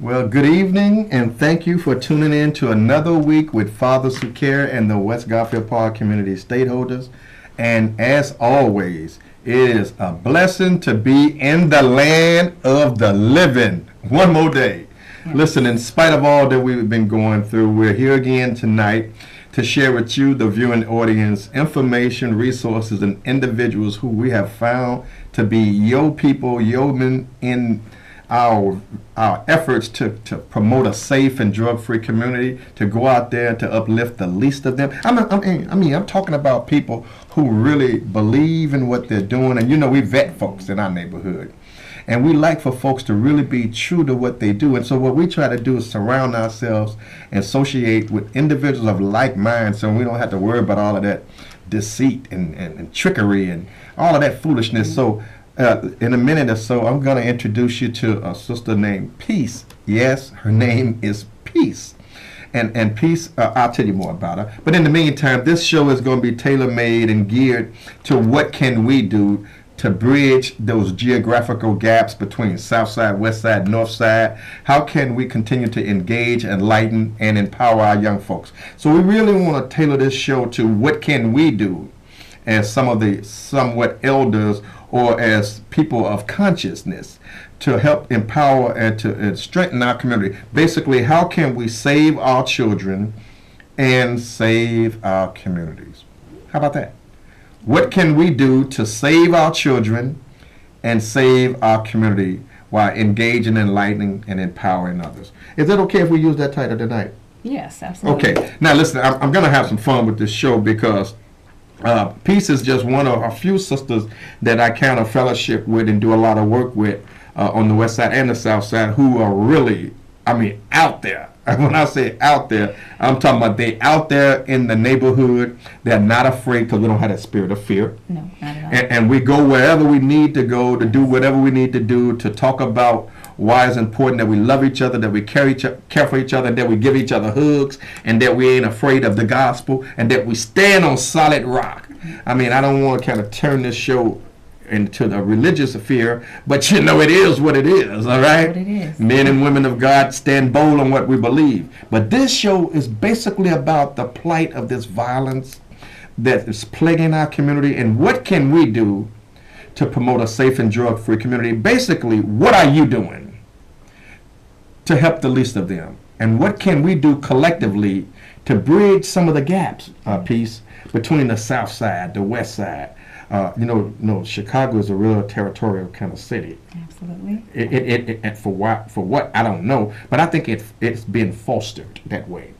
Well, good evening, and thank you for tuning in to another week with Fathers Who Care and the West Garfield Park Community Stakeholders. And as always, it is a blessing to be in the land of the living. One more day. Yes. Listen, in spite of all that we've been going through, we're here again tonight to share with you, the viewing audience, information, resources, and individuals who we have found to be your people, your men in our efforts to promote a safe and drug-free community, to go out there to uplift the least of them. I'm talking about people who really believe in what they're doing. And you know, we vet folks in our neighborhood. And we like for folks to really be true to what they do. And so what we try to do is surround ourselves and associate with individuals of like mind, so we don't have to worry about all of that deceit and trickery and all of that foolishness. So in a minute or so, I'm going to introduce you to a sister named Peace. Yes, her name is Peace. And Peace, I'll tell you more about her. But in the meantime, this show is going to be tailor-made and geared to what can we do to bridge those geographical gaps between South Side, West Side, North Side. How can we continue to engage, enlighten, and empower our young folks? So we really want to tailor this show to what can we do as some of the somewhat elders or as people of consciousness to help empower and to strengthen our community. Basically, how can we save our children and save our communities? How about that? What can we do to save our children and save our community while engaging, enlightening, and empowering others? Is it okay if we use that title tonight? Yes, absolutely. Okay. Now listen, I'm going to have some fun with this show because Peace is just one of a few sisters that I kind of fellowship with and do a lot of work with on the West Side and the South Side, who are really, out there. When I say out there, I'm talking about they out there in the neighborhood. They're not afraid because we don't have that spirit of fear. No, not at all. And we go wherever we need to go to do whatever we need to do to talk about why it's important that we love each other, that we care for each other, that we give each other hugs, and that we ain't afraid of the gospel, and that we stand on solid rock. I don't want to kind of turn this show into the religious affair, but you know it is what it is, all right? What it is. Men and women of God stand bold on what we believe. But this show is basically about the plight of this violence that is plaguing our community, and what can we do to promote a safe and drug-free community. Basically, what are you doing to help the least of them? And what can we do collectively to bridge some of the gaps, Peace, between the South Side, the West Side? Chicago is a real territorial kind of city. Absolutely. It for what I don't know, but I think it's been fostered that way.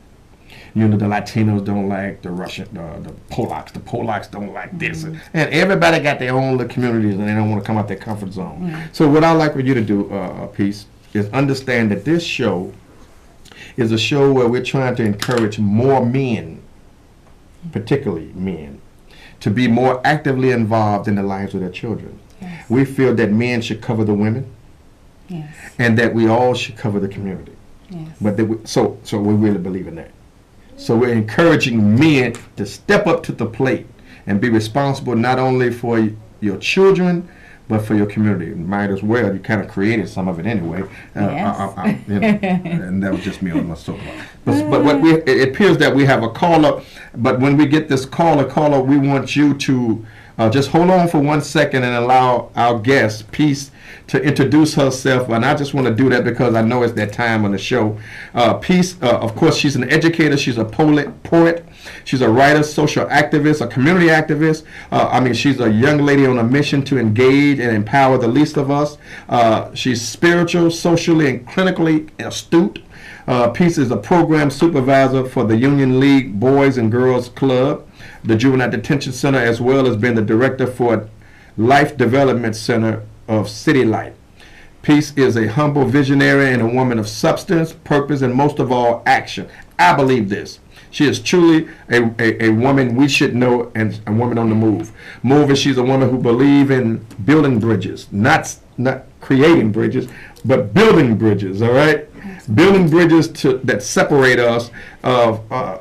You know, the Latinos don't like the Russian, the Polacks. The Polacks don't like this, and everybody got their own little communities, and they don't want to come out their comfort zone. So what I'd like for you to do, Peace, is understand that this show is a show where we're trying to encourage more men, particularly men, to be more actively involved in the lives of their children. Yes. We feel that men should cover the women, yes, and that we all should cover the community. Yes. But so we really believe in that. So we're encouraging men to step up to the plate and be responsible not only for your children, but for your community. Might as well. You kind of created some of it anyway. Yes. And that was just me on my soapbox. But it appears that we have a caller. But when we get this caller, we want you to just hold on for 1 second and allow our guest, Peace, to introduce herself. And I just want to do that because I know it's that time on the show. Peace, of course, she's an educator. She's a poet. She's a writer, social activist, a community activist. She's a young lady on a mission to engage and empower the least of us. She's spiritual, socially, and clinically astute. Peace is a program supervisor for the Union League Boys and Girls Club, the Juvenile Detention Center, as well as being the director for Life Development Center of City Light. Peace is a humble visionary and a woman of substance, purpose, and most of all, action. I believe this. She is truly a woman we should know, and a woman on the move. And she's a woman who believes in building bridges, not creating bridges, but building bridges, all right? Building bridges that separate us of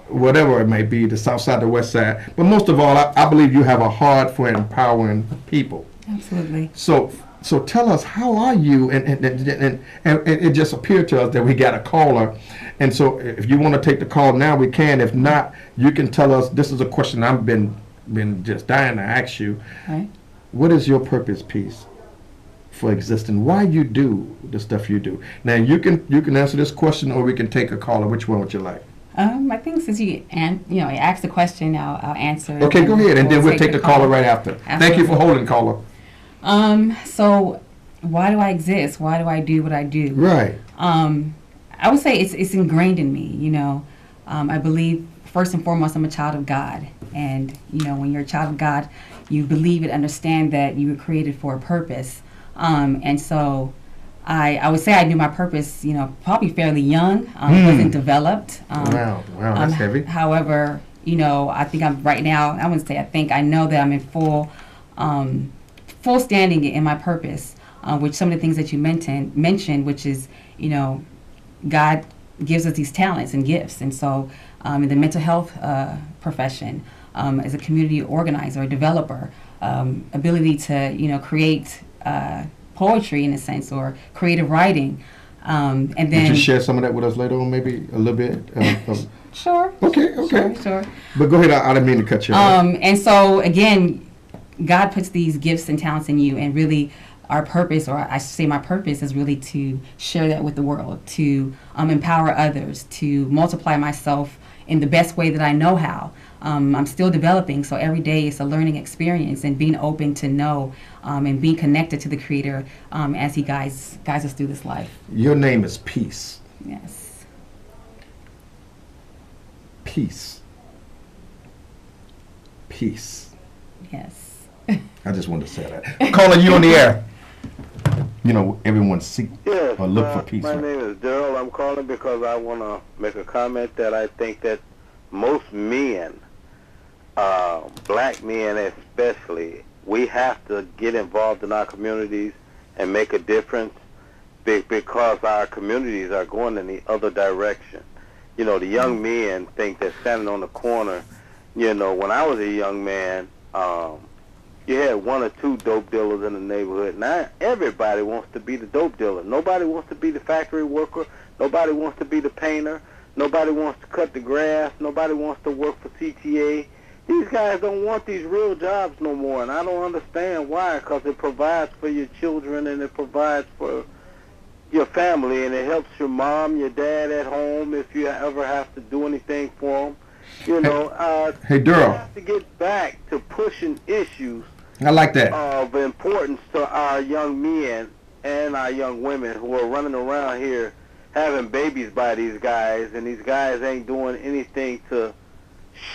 whatever it may be, the South Side, the West Side. But most of all, I believe you have a heart for empowering people. Absolutely. So So tell us, how are you? And it just appeared to us that we got a caller. And so if you want to take the call now, we can. If not, you can tell us. This is a question I've been just dying to ask you. Right. What is your purpose, peace, for existing? Why you do the stuff you do? Now you can answer this question, or we can take a caller. Which one would you like? I think since you asked the question, I'll answer. Okay, go ahead, and then we'll take the caller right after. Thank you for holding, caller. So why do I exist? Why do I do what I do? Right. I would say it's ingrained in me. I believe first and foremost I'm a child of God, and when you're a child of God, you believe and understand that you were created for a purpose. And so I would say I knew my purpose, probably fairly young. It wasn't developed. Wow, that's heavy. However, I think I'm right now. I wouldn't say I think. I know that I'm in full standing in my purpose, which some of the things that you mentioned, which is, God gives us these talents and gifts. And so in the mental health profession, as a community organizer, developer, ability to, create poetry in a sense, or creative writing. And then Would you share some of that with us later on, maybe a little bit? Sure. Okay. Sure. But go ahead, I didn't mean to cut you off. And so again, God puts these gifts and talents in you, and really our purpose, or I should say my purpose, is really to share that with the world, to empower others, to multiply myself in the best way that I know how. I'm still developing, so every day it's a learning experience, and being open to know and being connected to the Creator as He guides us through this life. Your name is Peace. Yes. Peace. Yes. I just wanted to say that. Calling you on the air. Everyone seek Yes, or look for peace. my right? name is Daryl. I'm calling because I want to make a comment that I think that most men, black men especially, we have to get involved in our communities and make a difference because our communities are going in the other direction. The young men think they're standing on the corner. When I was a young man, you had one or two dope dealers in the neighborhood. Now everybody wants to be the dope dealer. Nobody wants to be the factory worker. Nobody wants to be the painter. Nobody wants to cut the grass. Nobody wants to work for CTA. These guys don't want these real jobs no more, and I don't understand why, because it provides for your children, and it provides for your family, and it helps your mom, your dad at home if you ever have to do anything for them. Hey, Daryl. We have to get back to pushing issues I like that. of importance to our young men and our young women who are running around here having babies by these guys, and these guys ain't doing anything to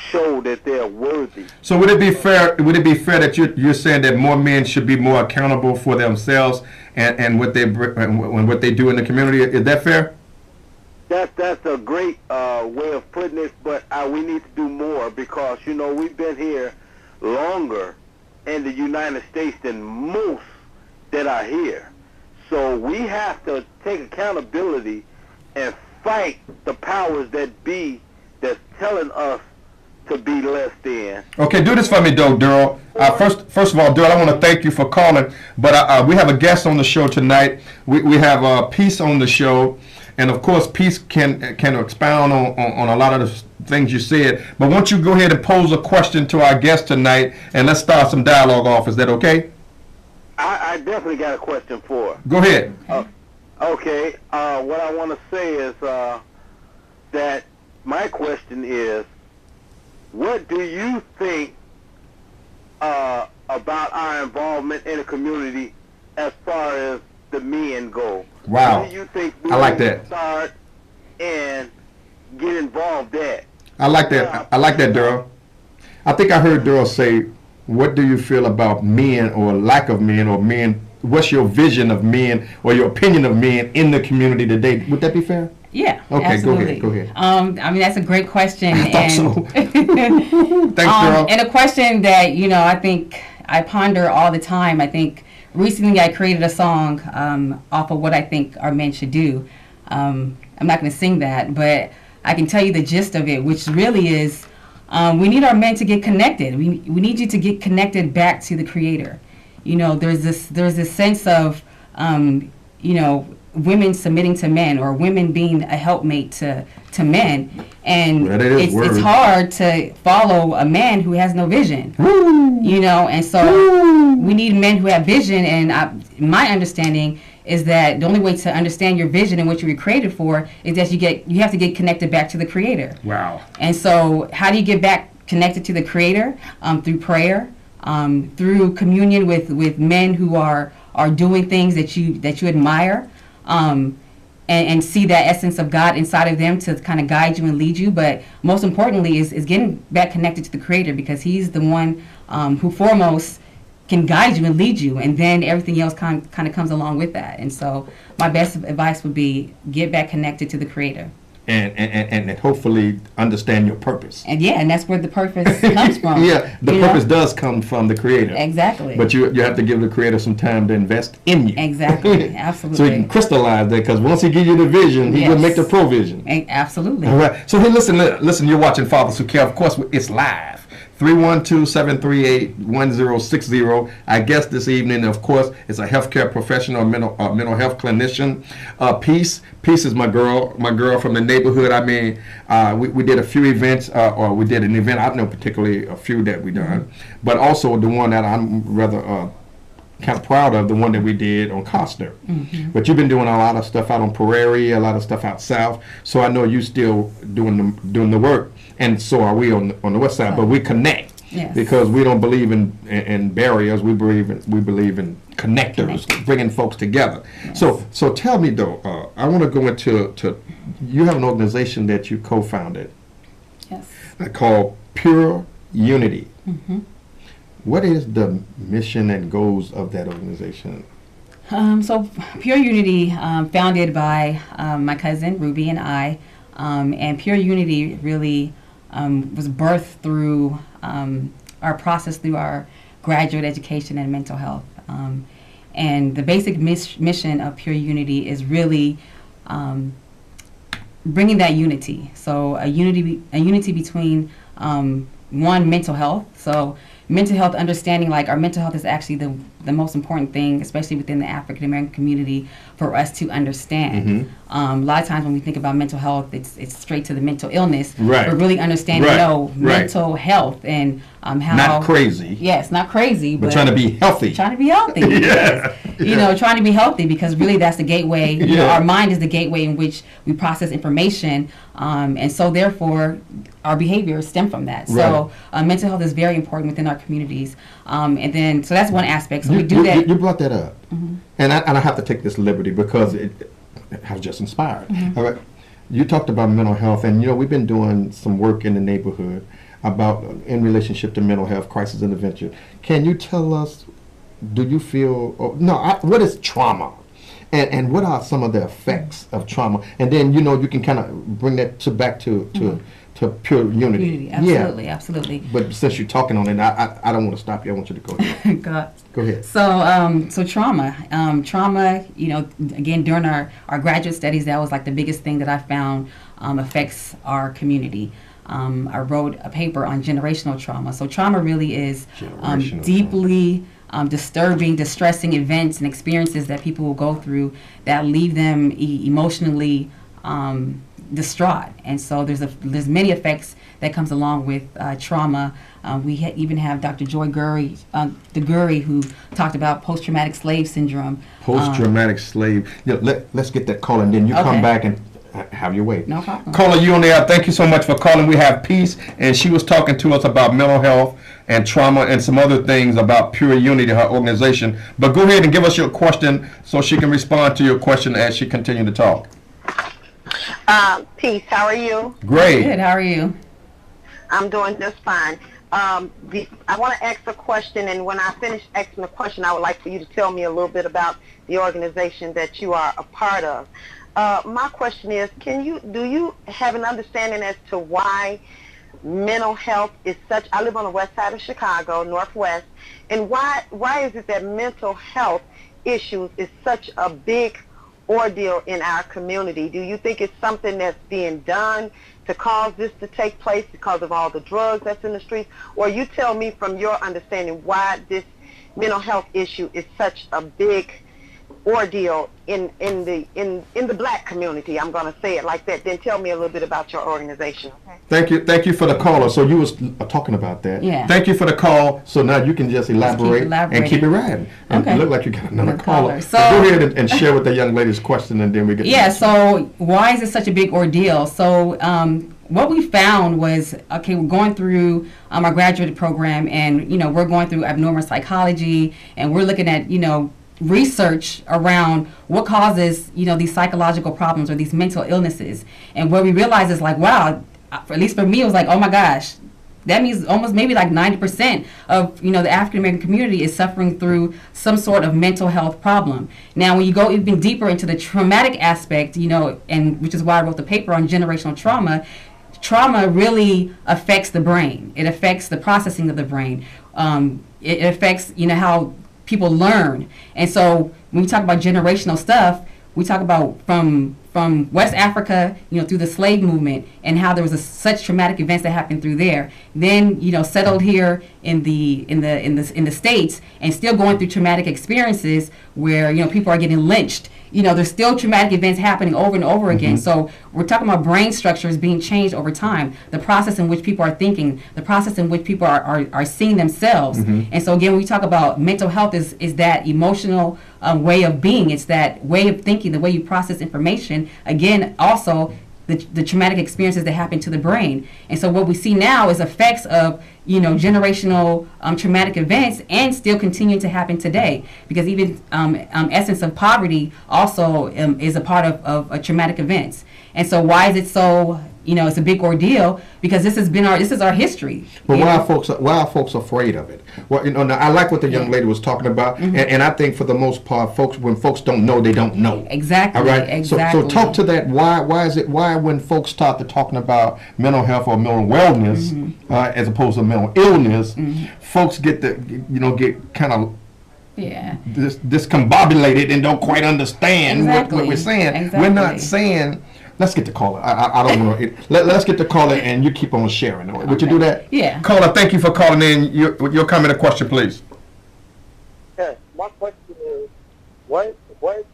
show that they're worthy. So would it be fair? Would it be fair that you're saying that more men should be more accountable for themselves and what they do in the community? Is that fair? That's a great way of putting it, but we need to do more because we've been here longer in the United States than most that are here. So we have to take accountability and fight the powers that be that's telling us to be less than. Okay, do this for me, though, Daryl. First of all, Daryl, I want to thank you for calling. But we have a guest on the show tonight. We have Peace on the show, and of course, Peace can expound on a lot of the things you said. But won't you go ahead and pose a question to our guest tonight, and let's start some dialogue off. Is that okay? I definitely got a question for her. Go ahead. Okay. What I want to say is that my question is, what do you think about our involvement in the community as far as the men go? Wow. What do you think we I like need that. to start and get involved at? I like that. I like that, Daryl. I think I heard Daryl say, what do you feel about men or lack of men or men? What's your vision of men or your opinion of men in the community today? Would that be fair? Yeah. Okay, absolutely. go ahead. That's a great question. I thought so. Thanks, Daryl. And a question that, I think I ponder all the time. I think recently I created a song off of what I think our men should do. I'm not going to sing that, but I can tell you the gist of it, which really is we need our men to get connected. We need you to get connected back to the Creator. there's this sense of, women submitting to men, or women being a helpmate to men, and it's hard to follow a man who has no vision. And so we need men who have vision, and my understanding is that the only way to understand your vision and what you were created for is that you have to get connected back to the Creator. Wow. And so how do you get back connected to the Creator? Through prayer, through communion with men who are doing things that you admire, and see that essence of God inside of them to kind of guide you and lead you. But most importantly is getting back connected to the Creator, because He's the one who foremost can guide you and lead you, and then everything else kind of comes along with that. And so my best advice would be get back connected to the Creator. And hopefully understand your purpose. And that's where the purpose comes from. The purpose does come from the Creator. Exactly. But you have to give the Creator some time to invest in you. Exactly. Absolutely. So you can crystallize that, because once He gives you the vision, He will make the provision. Absolutely. All right. So hey, listen. You're watching Fathers Who Care. Of course, it's live. 312-738-1060. Our guest this evening, of course, is a healthcare professional, mental health clinician. Peace is my girl from the neighborhood. I mean, we did a few events, or we did an event. I know particularly a few that we done, but also the one that I'm rather kind of proud of, the one that we did on Costner. But you've been doing a lot of stuff out on Prairie, a lot of stuff out south. So I know you still doing the work. And so are we on the west side, but we connect because we don't believe in barriers. We believe in connectors, bringing folks together. Yes. So tell me though, I want to go into you have an organization that you co-founded. Yes. Called Pure Unity. What is the mission and goals of that organization? So Pure Unity, founded by my cousin Ruby and I, and Pure Unity really was birthed through our process through our graduate education in mental health. And the basic mission of Pure Unity is really bringing that unity. So a unity between mental health. So mental health, understanding like our mental health is actually the most important thing, especially within the African American community, for us to understand. A lot of times when we think about mental health, it's straight to the mental illness, but really understanding mental health and how not crazy. Yes, not crazy, but trying to be healthy. Trying to be healthy. Trying to be healthy, because really that's the gateway. Our mind is the gateway in which we process information, and so therefore our behaviors stem from that. So mental health is very important within our communities, and then so that's one aspect. So we do that. You brought that up, and I have to take this liberty because I was just inspired. All right, you talked about mental health, and we've been doing some work in the neighborhood about in relationship to mental health crisis intervention. Can you tell us? Do you feel? What is trauma? And what are some of the effects of trauma? And then you can kind of bring that back to Pure Unity. Absolutely. But since you're talking on it, I don't want to stop you. I want you to go ahead. Go ahead. So trauma, again, during our graduate studies, that was like the biggest thing that I found affects our community. I wrote a paper on generational trauma. So trauma really is deeply disturbing, distressing events and experiences that people will go through that leave them emotionally distraught. And so there's many effects that comes along with trauma. We even have Dr. Joy Gurry, who talked about post-traumatic slave syndrome. Post-traumatic slave. Let's get that call, and then you come back and have your way. No problem. Caller, you on the air. Thank you so much for calling. We have Peace, and she was talking to us about mental health and trauma and some other things about Pure Unity, her organization. But go ahead and give us your question so she can respond to your question as she continues to talk. Peace, how are you? Great. Good, how are you? I'm doing just fine. I want to ask a question, and when I finish asking the question, I would like for you to tell me a little bit about the organization that you are a part of. My question is, do you have an understanding as to why mental health is such, I live on the west side of Chicago, northwest, and why is it that mental health issues is such a big ordeal in our community? Do you think it's something that's being done to cause this to take place because of all the drugs that's in the streets? Or you tell me from your understanding why this mental health issue is such a big ordeal in the black community. I'm going to say it like that. Then tell me a little bit about your organization. Okay. Thank you for the caller. So you was talking about that. Yeah. Thank you for the call. So now you can just elaborate and keep it riding. Okay. It looked like you got another caller. So go ahead and share with the young lady's question, and then we get. Yeah. So why is it such a big ordeal? So what we found was, okay, we're going through our graduate program, and we're going through abnormal psychology, and we're looking at research around what causes these psychological problems or these mental illnesses. And what we realized is like, wow, at least for me, it was like, oh my gosh, that means almost maybe like 90% of the African American community is suffering through some sort of mental health problem. Now, when you go even deeper into the traumatic aspect, and which is why I wrote the paper on generational trauma. Trauma really affects the brain. It affects the processing of the brain. It affects how people learn. And so when we talk about generational stuff, we talk about from West Africa, through the slave movement, and how there was such traumatic events that happened through there. Then, settled here in the States, and still going through traumatic experiences where people are getting lynched. There's still traumatic events happening over and over again. So we're talking about brain structures being changed over time, the process in which people are thinking, the process in which people are seeing themselves. And so again, when we talk about mental health is that emotional way of being. It's that way of thinking, the way you process information. Again, also the traumatic experiences that happen to the brain. And so what we see now is effects of generational traumatic events, and still continuing to happen today, because even essence of poverty also is a part of traumatic events. And so why is it so it's a big ordeal? Because this is our history. But why are folks afraid of it? Well, now I like what the young lady was talking about, and I think for the most part, when folks don't know, they don't know. Exactly. All right. Exactly. So talk to that. Why when folks start to talking about mental health or mental wellness as opposed to mental illness, folks get kind of discombobulated and don't quite understand what we're saying. Exactly. We're not saying. Let's get the caller. I don't want to. Let's get the caller, and you keep on sharing. Would you do that? Yeah. Caller, thank you for calling in. Your comment or question, please. Yeah, my question is, what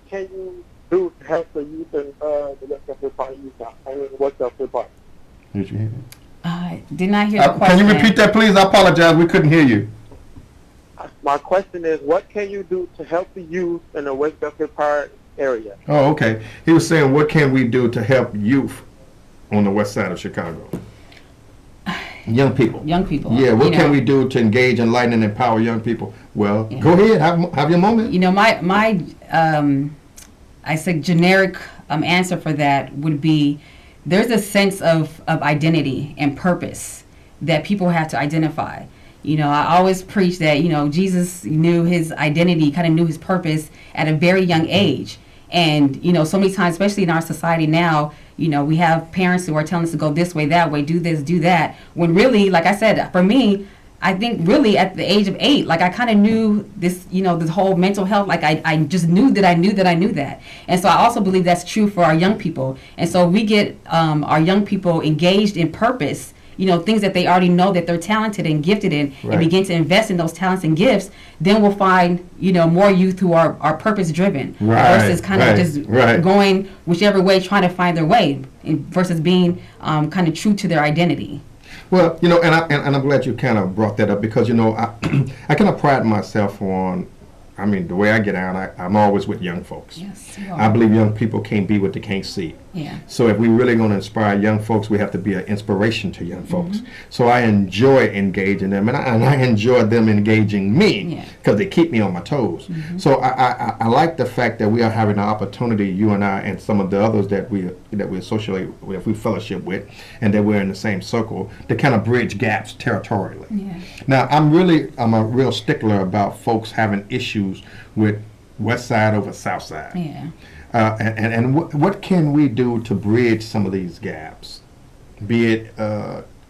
can you do to help the youth and the West African Party youth out? I mean, West African Party. Did you hear that? Did not hear the question. Can you repeat that, please? I apologize. We couldn't hear you. My question is, what can you do to help the youth in the West African Party area? Oh, okay. He was saying, what can we do to help youth on the west side of Chicago? Young people. Young people. Yeah, what can we do to engage, enlighten, and empower young people? Well, go ahead. Have your moment. My I said generic answer for that would be, there's a sense of identity and purpose that people have to identify. I always preach that, Jesus knew his identity, kind of knew his purpose at a very young age. And, so many times, especially in our society now, we have parents who are telling us to go this way, that way, do this, do that. When really, like I said, for me, I think really at the age of 8, like I kind of knew this, this whole mental health, like I just knew that I knew that. And so I also believe that's true for our young people. And so we get our young people engaged in purpose, things that they already know that they're talented and gifted in, and begin to invest in those talents and gifts, then we'll find, more youth who are purpose driven versus kind of just going whichever way, trying to find their way, versus being kind of true to their identity. Well, and I'm glad you kind of brought that up, because, I kind of pride myself on, the way I get out, I'm always with young folks. Yes, I believe young people can't be what they can't see. Yeah. So if we're really going to inspire young folks, we have to be an inspiration to young folks. So I enjoy engaging them, and I enjoy them engaging me, because they keep me on my toes. So I like the fact that we are having an opportunity, you and I and some of the others that we associate with, we fellowship with, and that we're in the same circle, to kind of bridge gaps territorially. Yeah. Now I'm a real stickler about folks having issues with West Side over South Side. Yeah. And what can we do to bridge some of these gaps, be it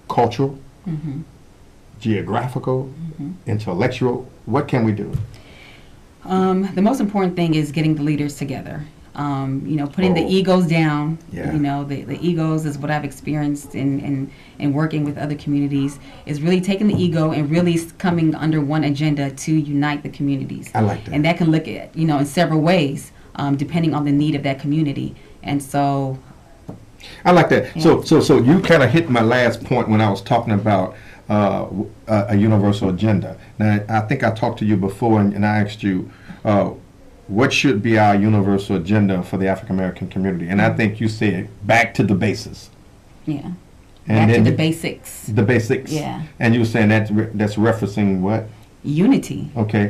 cultural, geographical, intellectual? What can we do? The most important thing is getting the leaders together. Putting the egos down. Yeah. The egos is what I've experienced in working with other communities, is really taking the ego and really coming under one agenda to unite the communities. I like that. And that can look at, in several ways, depending on the need of that community. And so I like that. Yeah. So you kind of hit my last point when I was talking about a universal agenda. Now, I think I talked to you before, and I asked you, what should be our universal agenda for the African American community? And I think you said back to the basis. yeah. And Back to then the basics. the basics. Yeah. And you were saying that's referencing what? Unity. Okay.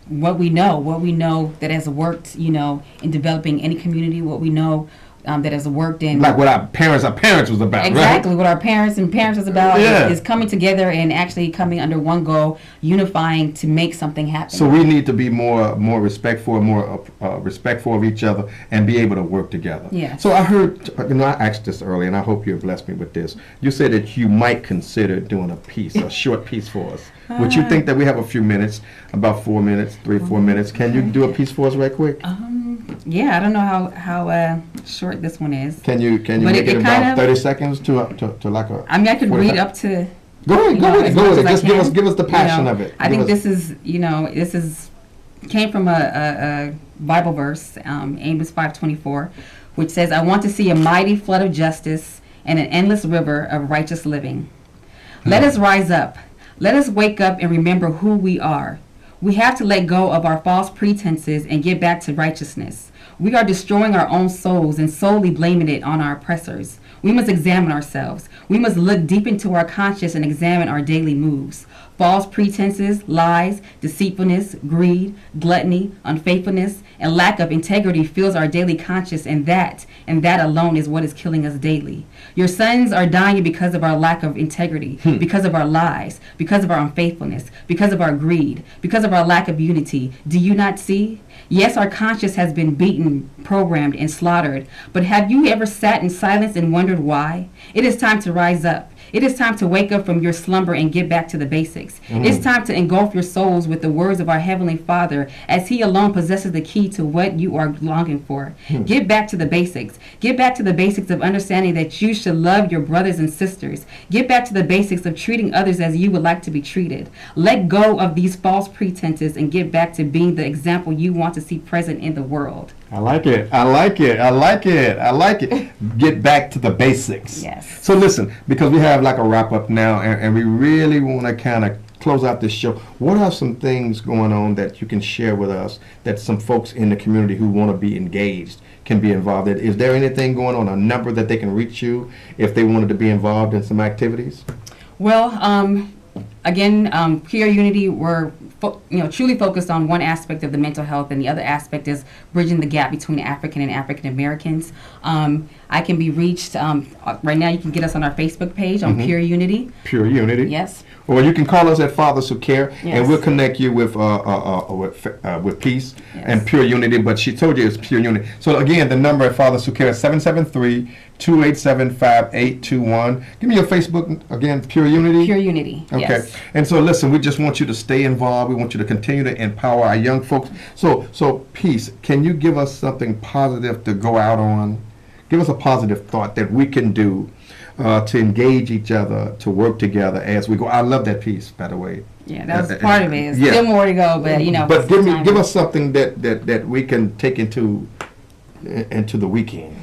What we know that has worked, in developing any community, what we know that has worked in. Like what our parents was about, Exactly right? what our parents was about Yeah. is coming together and actually coming under one goal, unifying to make something happen. So we need to be more respectful, more respectful of each other, and be able to work together. Yes. So I heard, I asked this earlier, and I hope you blessed me with this. You said that you might consider doing a short piece for us. Would you think that we have a few minutes, about 4 minutes, 4 minutes? Can you do a piece for us right quick? Yeah, I don't know how short this one is. Can you But make it it about kind of- 30 seconds to like a? I mean, I could 45? read up to. Go ahead, go as with much it. as I Just can. give us the passion of it. I Give think us- this is came from a Bible verse, Amos 5:24, which says, "I want to see a mighty flood of justice and an endless river of righteous living. Let us rise up. Let us wake up and remember who we are. We have to let go of our false pretenses and get back to righteousness. We are destroying our own souls and solely blaming it on our oppressors. We must examine ourselves. We must look deep into our conscience and examine our daily moves. False pretenses, lies, deceitfulness, greed, gluttony, unfaithfulness, and lack of integrity fills our daily conscience, and that alone is what is killing us daily. Your sons are dying because of our lack of integrity, because of our lies, because of our unfaithfulness, because of our greed, because of our lack of unity. Do you not see? Yes, our conscience has been beaten, programmed, and slaughtered, but have you ever sat in silence and wondered why? It is time to rise up. It is time to wake up from your slumber and get back to the basics. It's time to engulf your souls with the words of our Heavenly Father, as He alone possesses the key to what you are longing for. Get back to the basics. Get back to the basics of understanding that you should love your brothers and sisters. Get back to the basics of treating others as you would like to be treated. Let go of these false pretenses and get back to being the example you want to see present in the world." I like it. I like it. I like it. I like it. Get back to the basics. Yes. So listen, because we have like a wrap up now, and we really want to kind of close out this show. What are some things going on that you can share with us that some folks in the community who want to be engaged can be involved in? Is there anything going on, a number that they can reach you if they wanted to be involved in some activities? Well, again, Pure Unity, we're truly focused on one aspect of the mental health, and the other aspect is bridging the gap between African and African Americans. I can be reached right now. You can get us on our Facebook page on Pure Unity. Pure Unity. Yes. Or you can call us at Fathers Who Care, and Yes. we'll connect you with Peace Yes. and Pure Unity. But she told you it's Pure Unity. So again, the number at Fathers Who Care is 773-287-5821. Give me your Facebook again, Pure Unity. Pure Unity. Okay. Yes. And so listen, we just want you to stay involved. We want you to continue to empower our young folks. So Peace, can you give us something positive to go out on? Give us a positive thought that we can do to engage each other, to work together as we go. I love that piece, by the way. Yeah, that was part of it. There's yeah. still more to go, but But give us something that we can take into the weekend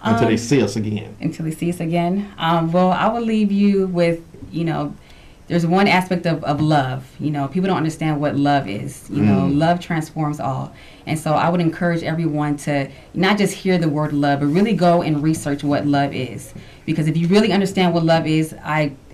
until they see us again. Until they see us again. Well, I will leave you with, there's one aspect of love. People don't understand what love is. Love transforms all. And so I would encourage everyone to not just hear the word love, but really go and research what love is. Because if you really understand what love is,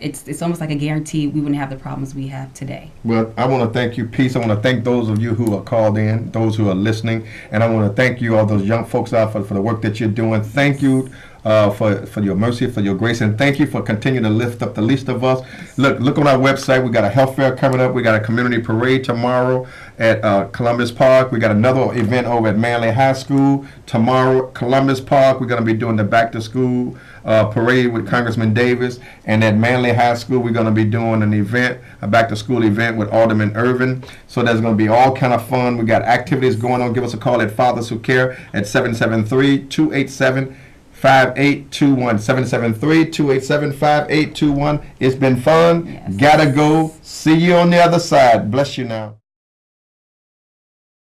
it's almost like a guarantee we wouldn't have the problems we have today. Well, I want to thank you, Peace. I want to thank those of you who are called in, those who are listening, and I want to thank you, all those young folks out for the work that you're doing. Thank you for your mercy, for your grace, and thank you for continuing to lift up the least of us. Look on our website. We got a health fair coming up. We got a community parade tomorrow at Columbus Park. We got another event over at Manley High School tomorrow, Columbus Park. We're going to be doing the back to school parade with Congressman Davis. And at Manley High School, we're going to be doing an event, a back-to-school event with Alderman Irvin. So there's going to be all kind of fun. We got activities going on. Give us a call at Fathers Who Care at 773-287-5821. 773-287-5821. It's been fun. Yes. Gotta go. See you on the other side. Bless you now.